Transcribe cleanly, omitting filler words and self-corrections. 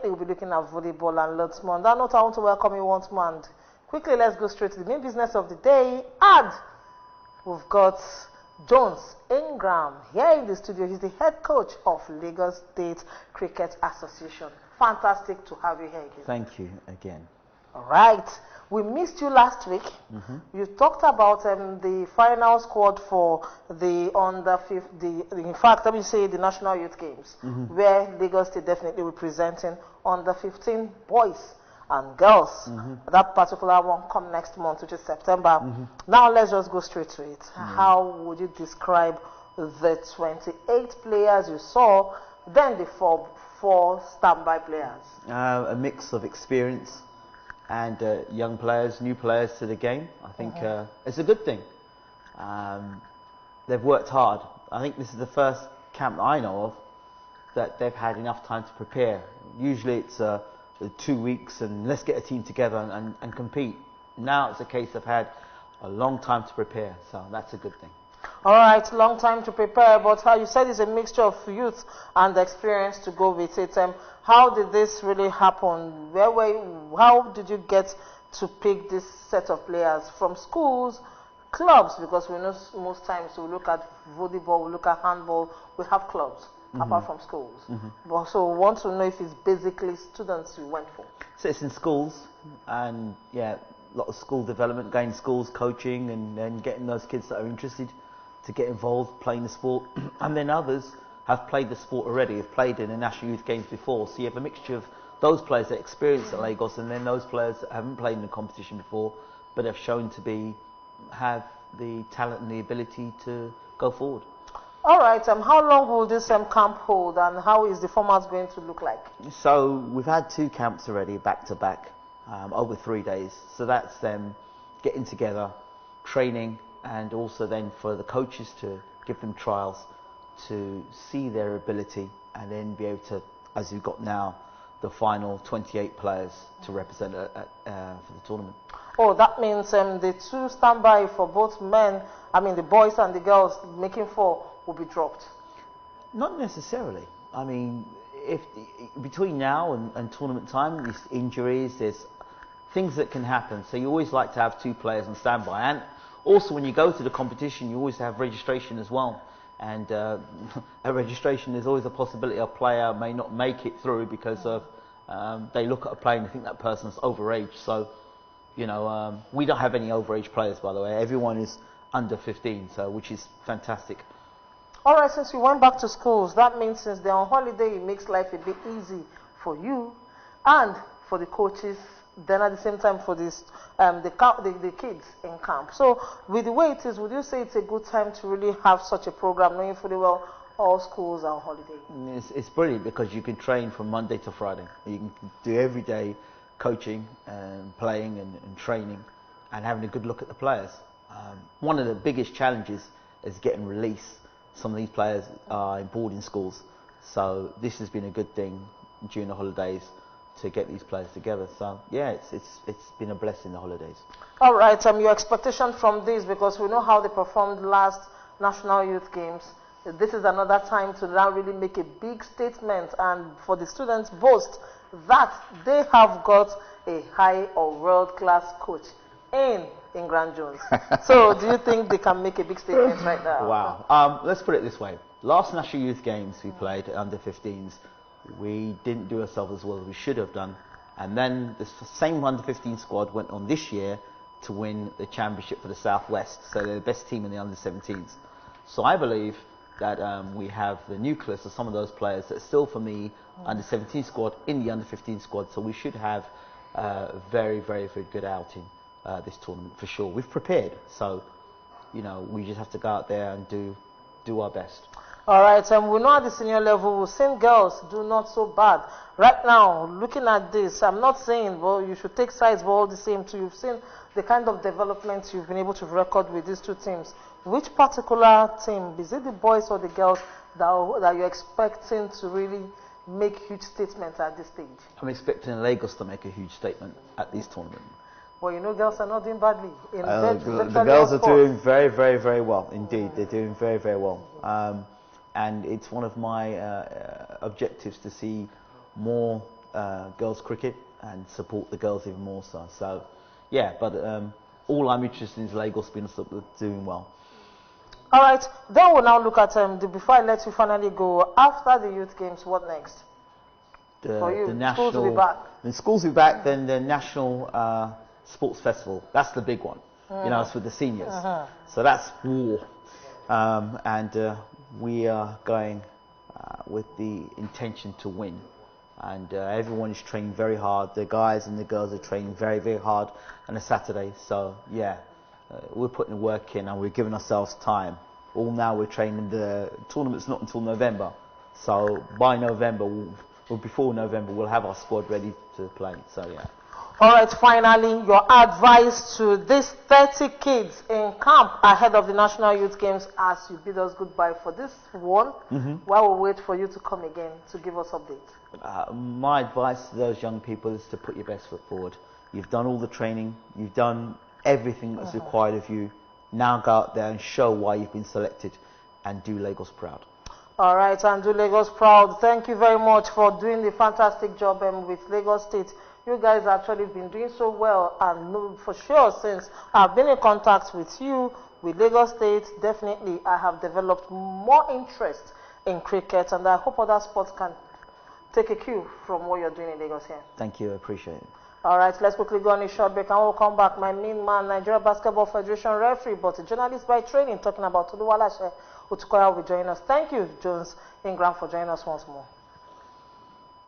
definitely will be looking at volleyball and lots more. On that note, I want to welcome you once more. And quickly, let's go straight to the main business of the day. And we've got Jones Ingram here in the studio. He's the head coach of Lagos State Cricket Association. Fantastic to have you here again. Thank you again. All right. We missed you last week. You talked about the final squad for the in fact, let me say the National Youth Games, where Lagos State definitely representing under 15 boys and girls. That particular one come next month, which is September. Now let's just go straight to it. How would you describe the 28 players you saw, then the four standby players? A mix of experience and young players, new players to the game. I think it's a good thing. They've worked hard. I think this is the first camp I know of that they've had enough time to prepare. Usually it's 2 weeks and let's get a team together and compete. Now it's a case of had a long time to prepare, so that's a good thing. All right, long time to prepare, but how you said it's a mixture of youth and experience to go with it. How did this really happen? How did you get to pick this set of players from schools, clubs? Because we know most times we look at volleyball, we look at handball, we have clubs apart from schools. But so we want to know if it's basically students you went for. So it's in schools, and yeah, a lot of school development, going to schools, coaching, and then getting those kids that are interested to get involved, playing the sport. And then others have played the sport already, have played in the National Youth Games before. So you have a mixture of those players that experienced at Lagos, and then those players that haven't played in the competition before, but have shown to have the talent and the ability to go forward. All right, how long will this camp hold, and how is the format going to look like? So we've had 2 camps already, back to back, over 3 days. So that's them getting together, training, and also then for the coaches to give them trials to see their ability, and then be able to, as we've got now, the final 28 players to represent for the tournament. Oh, that means the 2 standby for both men, the boys and the girls, making 4 will be dropped? Not necessarily. If between now and tournament time, there's injuries, there's things that can happen. So you always like to have 2 players on standby. And also when you go to the competition, you always have registration as well. And at registration, there's always a possibility a player may not make it through because of they look at a player and they think that person's overage. So, we don't have any overage players, by the way. Everyone is under 15, so which is fantastic. All right, since you went back to schools, that means since they're on holiday, it makes life a bit easy for you and for the coaches, then at the same time for this, the kids in camp. So with the way it is, would you say it's a good time to really have such a program, knowing fully well all schools are on holiday? It's brilliant because you can train from Monday to Friday. You can do every day coaching and playing and training and having a good look at the players. One of the biggest challenges is getting released. Some of these players are in boarding schools, so this has been a good thing during the holidays to get these players together. So yeah, it's been a blessing, the holidays. All right, your expectation from this, because we know how they performed last National Youth Games. This is another time to now really make a big statement, and for the students boast that they have got a high or world-class coach in Ingram Jones. So do you think they can make a big statement right now? Wow. Let's put it this way. Last National Youth Games we played under 15s, we didn't do ourselves as well as we should have done. And then the same under 15 squad went on this year to win the championship for the Southwest. So they're the best team in the under 17s. So I believe that we have the nucleus of some of those players that are still from the under 17 squad in the under 15 squad. So we should have a very, very, very good outing this tournament for sure. We've prepared, so we just have to go out there and do our best. All right, we know at the senior level, we've seen girls do not so bad. Right now, looking at this, I'm not saying, well, you should take sides, but all the same too, you've seen the kind of development you've been able to record with these 2 teams. Which particular team, is it the boys or the girls that you're expecting to really make huge statements at this stage? I'm expecting Lagos to make a huge statement at this tournament. Well, girls are not doing badly. The girls are doing very, very, very well. Indeed, they're doing very, very well. And it's one of my objectives to see more girls cricket and support the girls even more so. So, yeah, but all I'm interested in is Lagos being doing well. All right, then we'll now look at before I let you finally go, after the youth games, what next? For you, The national, schools will be back. When schools will be back, then the national sports festival. That's the big one. You know, it's with the seniors. So that's war. And we are going with the intention to win. And everyone is training very hard. The guys and the girls are training very, very hard on a Saturday. So, yeah, we're putting the work in and we're giving ourselves time. All now we're training. The tournament's not until November. So by November, or before November, we'll have our squad ready to play. So, yeah. All right, finally, your advice to these 30 kids in camp ahead of the National Youth Games as you bid us goodbye for this one, while we wait for you to come again to give us updates. My advice to those young people is to put your best foot forward. You've done all the training, you've done everything that's required of you. Now go out there and show why you've been selected and do Lagos proud. All right, and do Lagos proud. Thank you very much for doing the fantastic job with Lagos State. You guys actually been doing so well, and for sure, since I've been in contact with you, with Lagos State, definitely I have developed more interest in cricket, and I hope other sports can take a cue from what you're doing in Lagos here. Thank you, I appreciate it. All right, let's quickly go on a short break and we'll come back. My main man, Nigeria Basketball Federation referee, but a journalist by training, talking about Toluwalashe Utukoya will be joining us. Thank you, Jones Ingram, for joining us once more.